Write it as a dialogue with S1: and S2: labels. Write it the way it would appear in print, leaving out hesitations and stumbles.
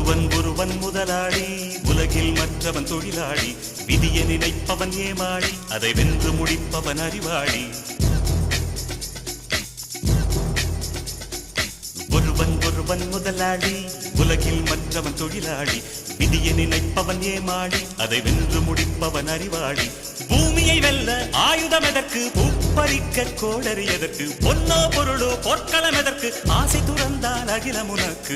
S1: ஒருவன் முதலாளி, உலகில் மற்றவன் தொழிலாளி. விதியை நினைப்பவன் ஏமாளி, அதை வென்று முடிப்பவன் அறிவாளி. ஒருவன் முதலாளி, உலகில் மற்றவன் தொழிலாளி. விதியை நினைப்பவன் ஏமாளி, அதை வென்று முடிப்பவன் அறிவாளி. பூமியை வெல்ல ஆயுதம் எதற்கு, பூப்பறிக்க கோடரி எதற்கு, பொன்னோ பொருளோ பொற்களம் எதற்கு, ஆசை துறந்தால் அகிலம் உனக்கு.